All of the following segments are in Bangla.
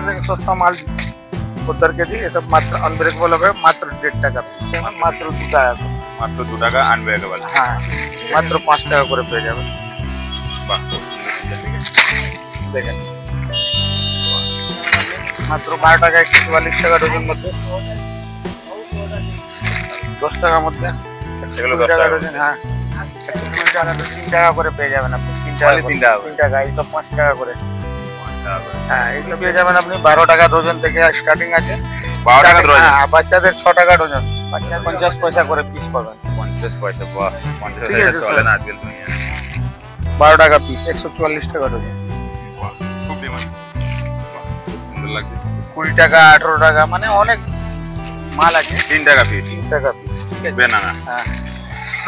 থেকে সস্তা মাল ওদেরকে দিই। এসব মাত্র আনব্রেকেবল হবে মাত্র 1.5 টাকা, মাত্র 2 টাকা, মাত্র 2 টাকা আনব্রেকেবল। হ্যাঁ মাত্র 5 টাকা করে পেয়ে যাবেন। বাহ, দেখেন মাত্র 12 টাকা 144 টাকা ডজন মধ্যে, 10 টাকার মধ্যে এগুলো 10 10 টাকা ডজন। হ্যাঁ 120 টাকা 3 টাকা করে পেয়ে যাবেন আপনি। 3 টাকা, 3 টাকা, এই তো 5 টাকা করে। হ্যাঁ এগুলো পেয়ে যাবেন আপনি 12 টাকা ডজন থেকে স্টার্টিং আছে। 12 টাকা ডজন। হ্যাঁ বাচ্চাদের 6 টাকা ডজন, 50 পয়সা করে পিস পাবেন। 50 পয়সা, বাহ 50 টাকা চলে না আজকাল দুনিয়া। 12 টাকা পিস 144 টাকা ডজন। বাহ, খুব ডিমান্ড, বাহ খুব সুন্দর লাগছে। 20 টাকা 18 টাকা, মানে অনেক মাল আছে। 3 টাকা পিস, 3 টাকা পিস, ঠিক আছে। বেনানা। হ্যাঁ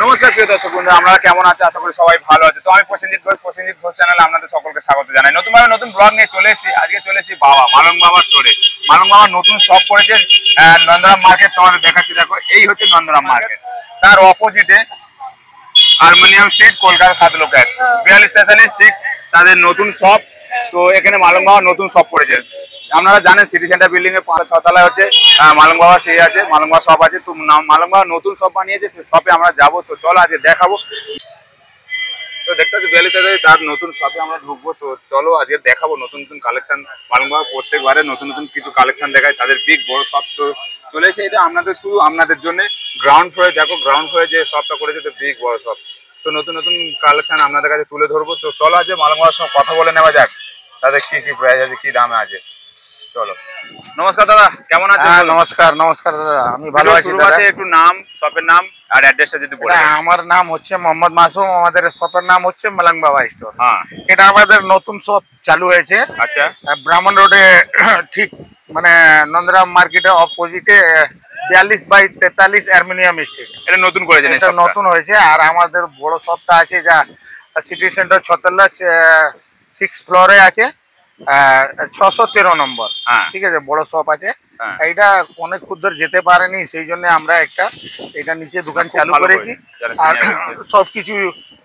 নমস্কার প্রিয় দর্শক বন্ধু, আমরা কেমন আছি? আশা করি সবাই ভালো আছে। তো আমি প্রসেনজিৎ ঘোষ চ্যানেলে আপনাদের সকলকে স্বাগত জানাই। নতুন ব্লগ নিয়ে চলে এসেছি। আজকে চলে এসেছি মালং বাবা স্টোরে। মালং বাবা নতুন শপ করেছে নন্দরাম মার্কেট। তোমাদের দেখাচ্ছি, দেখো এই হচ্ছে নন্দরাম মার্কেট, তার অপোজিটে হারমোনিয়াম স্ট্রিট, কলকাতা 7 লোক 4243 ঠিক তাদের নতুন শপ। তো এখানে মালং বাবা নতুন শপ করেছে। আপনারা জানেন সিটি সেন্টার বিল্ডিং এ 5-6 তলায় হচ্ছে মালং বাবা সেই আছে, মালং বাবা শপ আছে। তো মালং বাবা নতুন শপ বানিয়েছে, শপে আমরা যাবো। তো চলো আজকে দেখাবো। তো দেখতে পাচ্ছি 4243 তার নতুন শপে আমরা ঢুকবো। তো চলো আজকে দেখাবো নতুন নতুন কালেকশন। মালং বাবা প্রত্যেকবারে নতুন নতুন কিছু কালেকশন দেখায়, তাদের বিগ বড় শপ। তো চলে এসে এটা আপনাদের শুধু আপনাদের জন্য গ্রাউন্ড ফ্লোরে, দেখো গ্রাউন্ড ফ্লোরে যে শপটা করেছে, তো বিগ বড় শপ। তো নতুন নতুন কালেকশন আপনাদের কাছে তুলে ধরবো। তো চলো আজকে মালং বাবার সঙ্গে কথা বলে নেওয়া যাক, তাদের কি কি প্রাইস আছে, কি দামে আছে। চলো। নমস্কার দাদা, কেমন আছেন? নমস্কার দাদা, আমি ভালো আছি দাদা। একটু নাম, শপের নাম আর অ্যাড্রেসটা যদি বলেন। আমার নাম হচ্ছে মোহাম্মদ মাসুম, আমাদের শপের নাম হচ্ছে মালং বাবা স্টোর। হ্যাঁ, এটা আমাদের নতুন শপ চালু হয়েছে। আচ্ছা, ব্রাহ্মণ রোডে, ঠিক মানে নন্দরাম মার্কেটের অপোজিটে 42/43 অ্যালুমিনিয়াম স্ট্রিট। এটা নতুন করেছেন? এটা নতুন হয়েছে। আর আমাদের বড় শপটা আছে যা সিটি সেন্টার 6 তলা 6 ফ্লোরে আছে, 613 নম্বর। ঠিক আছে, বড় শপ আছে। এইটা অনেক ক্ষুদ্র যেতে পারেনি, সেই জন্য আমরা এটা নিচে দোকান চালু করেছি। আর সবকিছু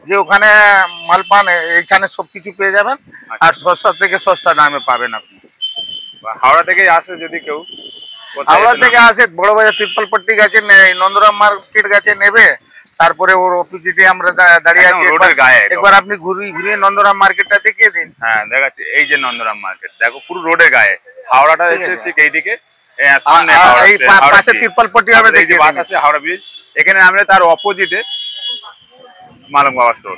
যে ওখানে মাল পান, এইখানে সবকিছু পেয়ে যাবেন। আর সস্তা থেকে সস্তা দামে পাবেন আপনি। হাওড়া থেকে আসে যদি কেউ, হাওড়া থেকে আসে, বড় বাজার ত্রিপলপট্টি গেছে, নন্দরাম মার্কেট গেছে নেবে, তারপরে ওর অপোজিটে আমরা দাঁড়িয়ে আছি। একবার আপনি ঘুরিয়ে নন্দরাম মার্কেটটা দেখিয়ে দিন। হ্যাঁ দেখাচ্ছি, এই যে নন্দরাম মার্কেট, দেখো পুরো রোডের গায়ে। হাওড়াটা ঠিক এইদিকে, এই পাশে ত্রিপলপট্টি হবে, দেখি বাস আছে হাওড়া ব্রিজ, এখানে আমরা তার অপোজিটে মালং বাবা স্টোর।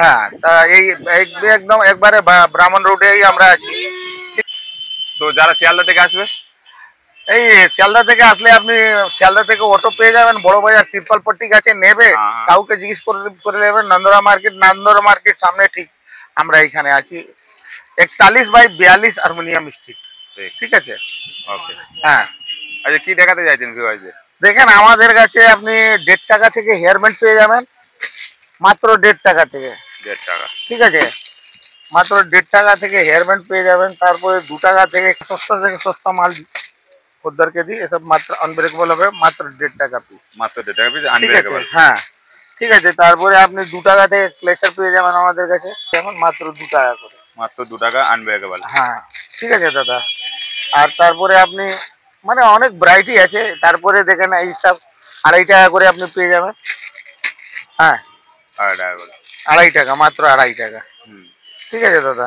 হ্যাঁ, তা এই একদম একবারে ব্রাহ্মণ রোডেই আমরা আছি। তো যারা শিয়ালদা থেকে আসবে, এই শিয়ালদা থেকে আসলে আপনি শিয়ালদা থেকে অটো পেয়ে যাবেন, বড় বাজার ত্রিপলপট্টি কাছে নেবে, কাউকে জিজ্ঞেস করে নেবেন নন্দরাম মার্কেট সামনে, ঠিক আমরা এখানে আছি 41/42 হারমোনিয়াম স্ট্রিট। ঠিক আছে, ওকে। হ্যাঁ, আচ্ছা কি দেখাতে চাইছেন ভিউয়ারদের? দেখেন আমাদের কাছে আপনি 1.5 টাকা থেকে হেয়ার ব্যান্ড পেয়ে যাবেন, মাত্র 1.5 টাকা থেকে। 1.5 টাকা, ঠিক আছে, মাত্র 1.5 টাকা থেকে হেয়ার ব্যান্ড পেয়ে যাবেন। তারপরে 2 টাকা থেকে সস্তা মাল ওদেরকে দিই। এসব মাত্র আনব্রেকেবল হবে মাত্র 1.5 টাকা পিস, মাত্র 1.5 টাকা পিস আনব্রেকেবল। হ্যাঁ ঠিক আছে। তারপরে আপনি 2 টাকা থেকে ক্লেচার পেয়ে যাবেন আমাদের কাছে, যেমন মাত্র 2 টাকা করে, মাত্র 2 টাকা আনব্রেকেবল। হ্যাঁ ঠিক আছে দাদা। আর তারপরে আপনি মানে অনেক ভ্যারাইটি আছে। তারপরে দেখেন এই সব 2.5 টাকা করে আপনি পেয়ে যাবেন। হ্যাঁ 2.5 টাকা করে, 2.5 টাকা, মাত্র 2.5 টাকা। ঠিক আছে দাদা।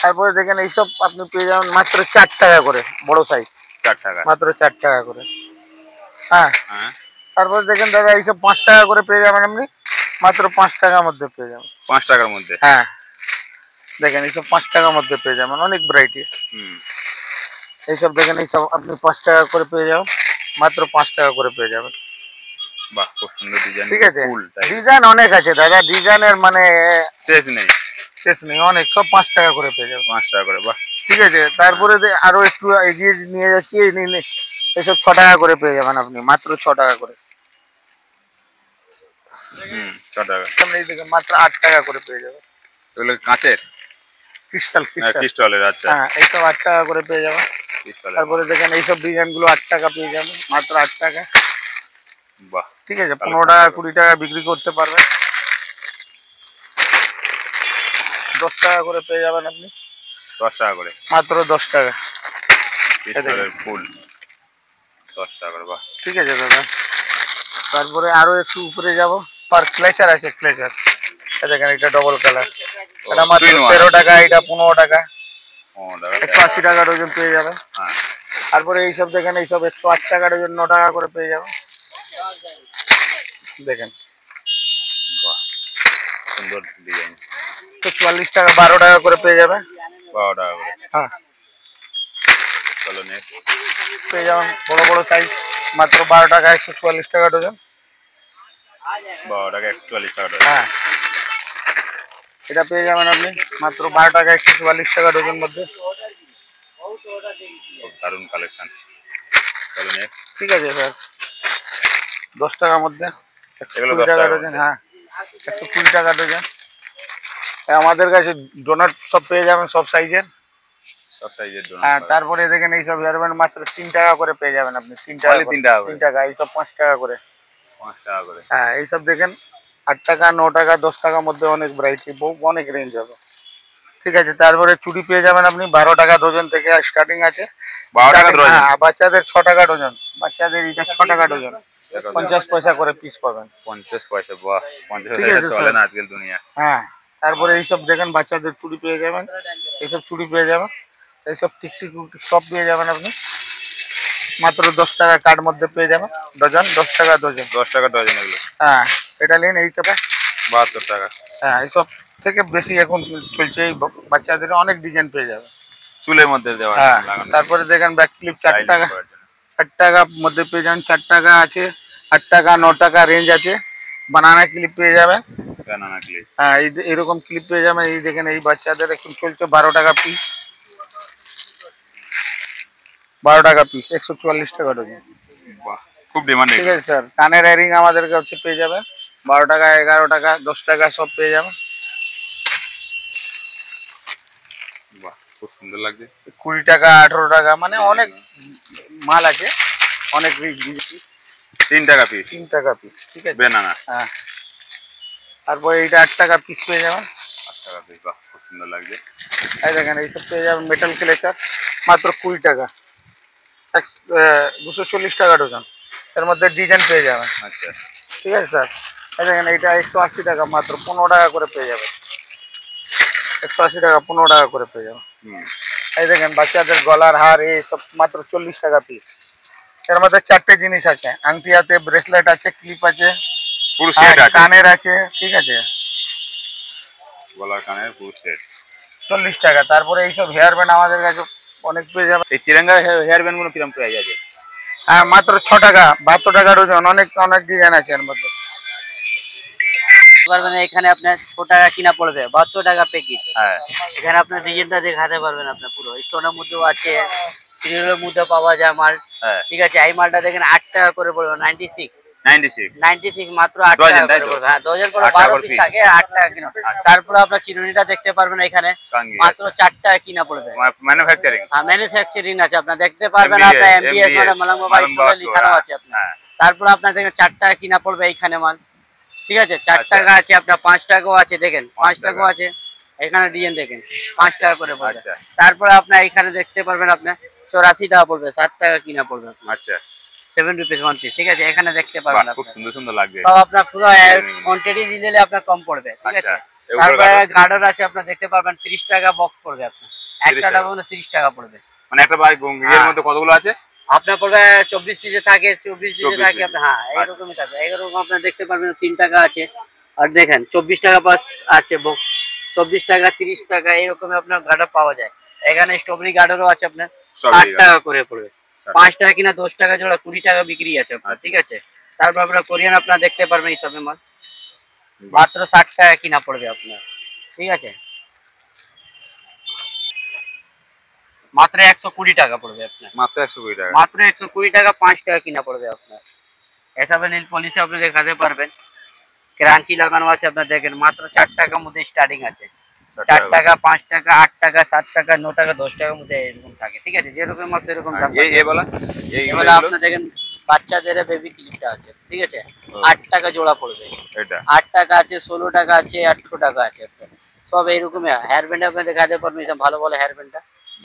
তারপরে দেখেন এইসব আপনি পেয়ে যাবেন মাত্র 4 টাকা করে, বড় সাইজ 4 টাকা, মাত্র 4 টাকা করে। হ্যাঁ, তারপরে দেখেন দাদা এইসব 5 টাকা করে পেয়ে যাবেন আপনি, মাত্র 5 টাকার মধ্যে পেয়ে যাবেন। 5 টাকার মধ্যে? হ্যাঁ দেখেন এইসব 5 টাকার মধ্যে পেয়ে যাবেন, অনেক ভ্যারাইটি। এইসব দেখেন এইসব আপনি 5 টাকা করে পেয়ে যাবেন, মাত্র 5 টাকা করে পেয়ে যাবেন। বাহ, খুব সুন্দর ডিজাইন। ঠিক আছে, ডিজাইন অনেক আছে দাদা, ডিজাইনের মানে শেষ নেই, অনেক। সব 5 টাকা করে পেয়ে যাবেন, 5 টাকা করে, বাহ। ঠিক আছে। তারপরে আরো একটু এগিয়ে নিয়ে যাচ্ছি, এইসব 6 টাকা করে পেয়ে যাবেন আপনি, মাত্র 6 টাকা করে। 6 টাকা। এই দেখেন মাত্র 8 টাকা করে পেয়ে যাবেন। এগুলো কাঁচের ক্রিস্টালের? আচ্ছা, হ্যাঁ এইসব 8 টাকা করে পেয়ে যাবেন। তারপরে দেখেন এইসব ডিজাইন গুলো 8 টাকা পেয়ে যাবেন, মাত্র 8 টাকা। বাহ, ঠিক আছে, 15 টাকা 20 টাকা বিক্রি করতে পারবেন। 10 টাকা করে পেয়ে যাবেন আপনি, 10 টাকা করে, মাত্র 10 টাকা। পিস্তলের ফুল 10 টাকা করে। বাহ, ঠিক আছে দাদা। তারপরে আরো একটু উপরে যাব, পার ক্লেচার আছে, ক্লেচার দেখেন, এটা ডবল কালার, এটা মাত্র 13 টাকা, এটা 15 টাকা, 180 টাকা ডজন পেয়ে যাবে। তারপরে এইসব দেখেন, এইসব 108 টাকা ডজন, 9 টাকা করে পেয়ে যাবে। দেখেন বাহ, সুন্দর ডিজাইন। 144 টাকা, 12 টাকা করে পেয়ে যাবে। 12 টাকা করে। হ্যাঁ, চলো নেক্সট পেয়ে যাবেন বড় বড় সাইজ, মাত্র 12 টাকা, 144 টাকা ডজন। 12 টাকা 144 টাকা ডজন। হ্যাঁ, এটা পেয়ে যাবেন আপনি মাত্র 12 টাকা, 144 টাকা ডজন মধ্যে। দারুণ কালেকশন। চলো নেক্সট। ঠিক আছে স্যার, 10 টাকার মধ্যে, এগুলো 120 টাকা ডজন। হ্যাঁ, 120 টাকা ডজন। আমাদের কাছে ডোনাট সব পেয়ে যাবেন, সব সাইজের। সব সাইজের ডোনাট। হ্যাঁ, তারপরে দেখেন এইসব হেয়ারব্যান্ড মাত্র 3 টাকা করে পেয়ে যাবেন আপনি। 3 টাকা, 3 টাকা, এইসব 5 টাকা করে। 5 টাকা করে। হ্যাঁ, এইসব দেখেন 8 টাকা, 9 টাকা, 10 টাকার মধ্যে অনেক ভ্যারাইটি, অনেক রেঞ্জ হবে। ঠিক আছে, তারপরে চুড়ি পেয়ে যাবেন আপনি 12 টাকা ডজন থেকে স্টার্টিং আছে। 12 টাকা ডজন। হ্যাঁ, বাচ্চাদের 6 টাকা ডজন, বাচ্চাদের এটা 6 টাকা ডজন, 50 পয়সা করে পিস পাবেন। 50 পয়সা। বাহ, 50 পয়সা চলে না আজকাল দুনিয়া। হ্যাঁ, তারপরে এইসব দেখেন বাচ্চাদের চুড়ি পেয়ে যাবেন, এইসব চুড়ি পেয়ে যাবেন, এইসব টিকটিক সব পেয়ে যাবেন আপনি মাত্র 10 টাকা কার্ড মধ্যে পেয়ে যাবেন ডজন, 10 টাকা ডজন। 10 টাকা ডজন এগুলো। হ্যাঁ, এটা নিন, এই টাকা 72 টাকা। হ্যাঁ, এইসব থেকে বেশি এখন চলছে, এই বাচ্চাদের অনেক ডিজাইন পেয়ে যাবে চুলের মধ্যে দেওয়া হ্যাঁ, লাগানো। তারপরে দেখেন ব্যাক ক্লিপ 4 টাকা, 4 টাকা মধ্যে পেয়ে যাবেন, 4 টাকা আছে, 8 টাকা, 9 টাকা রেঞ্জ আছে। বানানা ক্লিপ পেয়ে যাবেন। বানানা ক্লিপ। হ্যাঁ, এরকম ক্লিপ পেয়ে যাবেন। এই দেখেন, এই বাচ্চাদের এখন চলছে 12 টাকা পিস, 12 টাকা পিস, 144 টাকা ডজন। বাহ, খুব ডিমান্ড। ঠিক আছে স্যার, কানের এয়ারিং আমাদের কাছে পেয়ে যাবেন 12 টাকা, 11 টাকা, 10 টাকা সব পেয়ে যাবেন। বাহ, খুব সুন্দর লাগছে। 20 টাকা, 18 টাকা, মানে অনেক মাল আছে, অনেক রিচ। 3 টাকা পিস। 3 টাকা পিস। ঠিক আছে, বানানা। হ্যাঁ, তারপরে এইটা 8 টাকা পিস পেয়ে যাবেন। 8 টাকা পিস। বাহ, খুব সুন্দর লাগছে। এই দেখেন, এইসব পেয়ে যাবেন মেটাল ক্লেচার মাত্র 20 টাকা, 240 টাকা ডজন। এর মধ্যে ডিজাইন পেয়ে যাবেন। আচ্ছা, ঠিক আছে স্যার, এই দেখেন, এইটা 180 টাকা, মাত্র 15 টাকা করে পেয়ে যাবেন। 180 টাকা, 15 টাকা করে পেয়ে যাবেন। এই দেখেন, বাচ্চাদের গলার হার এই সব মাত্র 40 টাকা পিস। এর মধ্যে 4টে জিনিস আছে, আংটি আছে, ব্রেসলেট আছে, ক্লিপ আছে, পুরো সেট আছে, কানের আছে। ঠিক আছে, গলার কানের পুরো সেট 40 টাকা। তারপরে এইসব হেয়ার ব্যান্ড আমাদের কাছে অনেক পেয়ে যাবে। এই তিরঙ্গা হেয়ার ব্যান্ড গুলো কিরকম প্রাইস আছে? হ্যাঁ, মাত্র 6 টাকা, 72 টাকা ডজন। অনেক অনেক ডিজাইন আছে এর মধ্যে। পারবেন এখানে আপনার 6 টাকা কিনা পড়বে, 72 টাকা প্যাকেট। হ্যাঁ, এখানে আপনার ডিজাইনটা দেখাতে পারবেন, আপনার পুরো স্টোনের মধ্যেও আছে, সিরিয়ালের মধ্যে পাওয়া যায় মাল। হ্যাঁ, ঠিক আছে, এই মালটা দেখেন 8 টাকা করে পড়বে, 96 96 মাত্র 8 টাকা করে পড়বে। হ্যাঁ, ডজন করে 12 পিস থাকে, 8 টাকা কিনা। তারপরে আপনার চিরুনিটা দেখতে পারবেন এখানে, মাত্র 4 টাকা কিনা পড়বে। ম্যানুফ্যাকচারিং। হ্যাঁ, ম্যানুফ্যাকচারিং আছে, আপনার দেখতে পারবেন, আপনার এমবিএস মানে মালাং বাবা স্টোরে লেখানো আছে আপনার। তারপরে আপনার দেখেন 4 টাকা কিনা পড়বে এইখানে মাল। ঠিক আছে, 4 টাকা আছে, আপনার 5 টাকাও আছে, দেখেন 5 টাকাও আছে। এখানে ডিজাইন দেখেন 5 টাকা করে পড়বে। তারপরে আপনার এখানে দেখতে পারবেন আপনার 84 টাকা পড়বে, 7 টাকা কিনা পড়বে। আচ্ছা, 7 রুপিস 1 পিস। ঠিক আছে, এখানে দেখতে পারবেন খুব সুন্দর সুন্দর লাগছে। সব আপনার পুরো কোয়ান্টিটি দিলে আপনার কম পড়বে। ঠিক আছে, তারপরে গার্ডার আছে, আপনার দেখতে পারবেন 30 টাকা বক্স পড়বে, আপনার একটা ডাবল 30 টাকা পড়বে। মানে একটা ভাই এর মধ্যে কতগুলো আছে? আপনার পড়বে 24 পিসে থাকে, 24 পিসে থাকে আপনার। হ্যাঁ, এরকমই থাকে। এরকম আপনার দেখতে পারবেন 3 টাকা আছে, আর দেখেন 24 টাকা আছে বক্স, 24 টাকা, 30 টাকা, এরকম আপনার গার্ডার পাওয়া যায়। এখানে স্ট্রবেরি গার্ডারও আছে, আপনার 60 টাকা করে পড়বে। 5 টাকা কিনা 10 টাকা জোড়া, 20 টাকা বিক্রি আছে আপনার। ঠিক আছে, তারপর আপনার কোরিয়ান আপনার দেখতে পারবেন এইসবের মাল, মাত্র 60 টাকা কিনা পড়বে আপনার। ঠিক আছে, মাত্র 120 টাকা পড়বে আপনার। মাত্র 120 টাকা। মাত্র 120 টাকা, 5 টাকা কিনা পড়বে আপনার। এসবের নীল পলিশে আপনি দেখাতে পারবেন, ক্রাঞ্চি লাগানো আছে, আপনার দেখেন মাত্র 4 টাকার মধ্যে স্টার্টিং আছে। 4 টাকা, 5 টাকা, 8 টাকা, 7 টাকা, 9 টাকা, 10 টাকার মধ্যে এরকম থাকে। ঠিক আছে, যেরকম মাল সেরকম দাম। এগুলো আপনার দেখেন বাচ্চাদের বেবি ক্লিপটা আছে। ঠিক আছে, 8 টাকা জোড়া পড়বে। এটা 8 টাকা আছে, 16 টাকা আছে, 18 টাকা আছে। সব এইরকমই হেয়ার ব্যান্ড আপনি দেখাতে পারবেন, ভালো ভালো হেয়ার ব্যান্ডটা।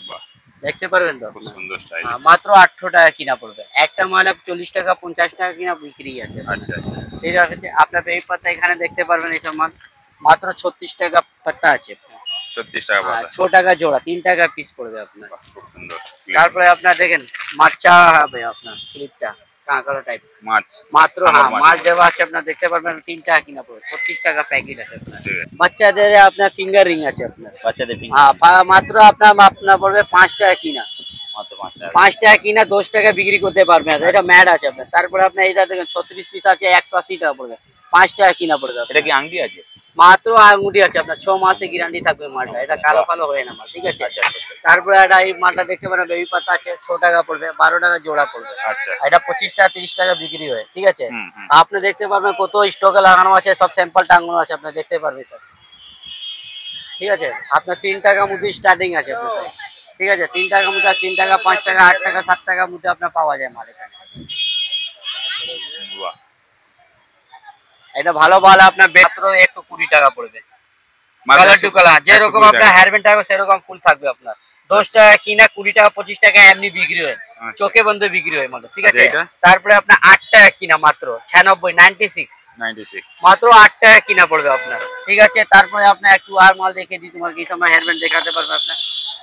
বাহ, দেখতে পারবেন তো খুব আপনার। সুন্দর স্টাইল। মাত্র 800 টাকা কিনা পড়বে। একটা মাল 40 টাকা 50 টাকা কিনা বিক্রি আছে। আচ্ছা আচ্ছা। ঠিক আছে, আপনার বেবি পাতা এখানে দেখতে পারবেন এইসব মাল মাত্র 36 টাকা পাতা আছে। 36 টাকা পাতা। 6 টাকা জোড়া, 3 টাকা পিস পড়বে আপনার। বাহ, খুব সুন্দর। তারপরে আপনার দেখেন মাছা হবে আপনার ক্লিপটা কাঁকড়া টাইপ মাছ মাত্র আমার মাছ। মাছ দেওয়া আছে আপনার দেখতে পারবেন 3 টাকা কিনা পড়বে। 36 টাকা প্যাকেট আছে আপনার। ঠিক আছে। বাচ্চাদের আপনার ফিঙ্গার রিং আছে আপনার। বাচ্চাদের পিন মাত্র আপনার পড়বে 5 টাকা কিনা। মাত্র 5 টাকা। 5 টাকা কিনা 10 টাকা বিক্রি করতে পারবেন। এটা ম্যাড আছে আপনার। তারপরে আপনার এটা দেখেন 36 পিস আছে 180 টাকা পড়বে। 5 টাকা কিনা পড়বে। এটা কি আংটি আছে? মাত্র আঙুটি আছে আপনার। 6 মাসে গ্যারান্টি থাকবে মালটা। এটা কালো কালো হয় না মাল, ঠিক আছে? আচ্ছা আচ্ছা। তারপরে এটা এই মালটা দেখতে পারেন বেবি পাতা আছে 6 টাকা পড়বে, 12 টাকা জোড়া পড়বে। আচ্ছা। এটা 25 টাকা 30 টাকা বিক্রি হয়, ঠিক আছে? হুম, হুম। আপনি দেখতে পারবেন কত স্টকে লাগানো আছে, সব স্যাম্পল টাঙানো আছে, আপনি দেখতে পারবেন স্যার। ঠিক আছে, আপনার 3 টাকার মধ্যে স্টার্টিং আছে আপনার স্যার। ঠিক আছে, 3 টাকার মধ্যে 3 টাকা 5 টাকা 8 টাকা 7 টাকার মধ্যে আপনার পাওয়া যায় মাল এখানে। বাহ, এটা ভালো ভালো আপনার মাত্র 120 টাকা পড়বে। কালার টু কালার যেরকম আপনার হেয়ার ব্যান্ড থাকবে সেরকম ফুল থাকবে আপনার। 10 টাকা কিনা 20 টাকা 25 টাকা এমনি বিক্রি হয়। আচ্ছা। চোখে বন্ধ বিক্রি হয় মাল, ঠিক আছে? আচ্ছা, এটা? তারপরে আপনার 8 টাকা কিনা মাত্র 96 96 মাত্র 8 টাকা কিনা পড়বে আপনার, ঠিক আছে? তারপরে আপনার একটু আর মাল দেখে দিই, তোমার কি সময় হেয়ার ব্যান্ড দেখাতে পারবে আপনার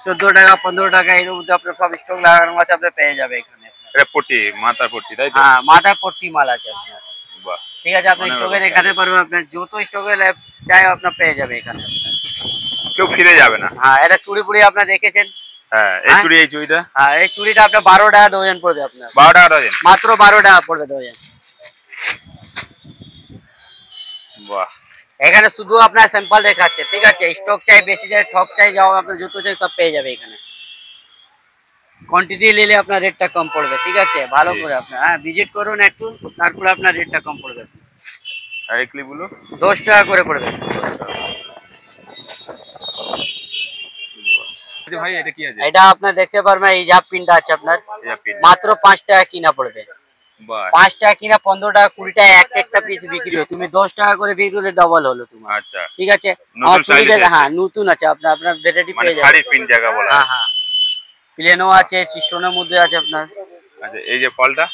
14 টাকা 15 টাকা এর মধ্যে আপনার সব স্টক লাগানো আছে, আপনি পেয়ে যাবে এখানে। এটা পট্টি, মাথার পট্টি, তাই তো? হ্যাঁ, মাথার পট্টি মাল আছে আপনার। বাহ, ঠিক আছে, আপনি অনেক স্টকে রকম দেখাতে পারবেন, আপনার যত স্টকে চাই আপনার পেয়ে যাবে এখানে। কেউ ফিরে যাবে না। হ্যাঁ, এটা চুড়ি পুড়ি আপনার দেখেছেন। হ্যাঁ, এই চুড়িটা হ্যাঁ, এই চুড়িটা আপনার 12 টাকা ডজন পড়বে আপনার। 12 টাকা ডজন। মাত্র 12 টাকা পড়বে ডজন। বাহ, এখানে শুধু আপনার স্যাম্পল দেখাচ্ছে, ঠিক আছে? স্টক চাই বেশি চাই ঠক চাই যাও আপনার যত চাই সব পেয়ে যাবে এখানে। কোয়ান্টিটি নিলে আপনার রেটটা কম পড়বে, ঠিক আছে? ভালো করে আপনার ভিজিট করুন একটু, তারপরে আপনার রেটটা কম পড়বে। আর এই ক্লিপগুলো 10 টাকা করে পড়বে। ভাই এটা কি আছে? এটা আপনার দেখতে পারবেন এই জাপ পিনটা আছে আপনার এটা পিন। মাত্র 5 টাকা কিনা পড়বে। বাহ, 5 টাকা কিনা 15 টাকা 20 টাকা একটা পিস বিক্রি হয়। তুমি 10 টাকা করে বিক্রি করলে ডবল হলো তোমার, আচ্ছা। ঠিক আছে? নতুন style এসেছে। হ্যাঁ, নতুন আছে আপনার ভ্যারাইটি মানে পেয়ে যাবেন। শাড়ি পিন জায়গা বলা হয়। হ্যাঁ হ্যাঁ, প্লেনও আছে, চিস্টোনের মধ্যে আছে আপনার। আচ্ছা, এই যে ফলটা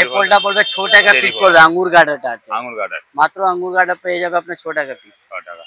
এই ফলটা পড়বে 6 টাকা চেরি পিস ফল। পড়বে। আঙ্গুর গাডাটা আছে আঙুর গার্ডার মাত্র, আঙ্গুর গাডা পেয়ে যাবে আপনার 6 টাকা পিস। 6 টাকা।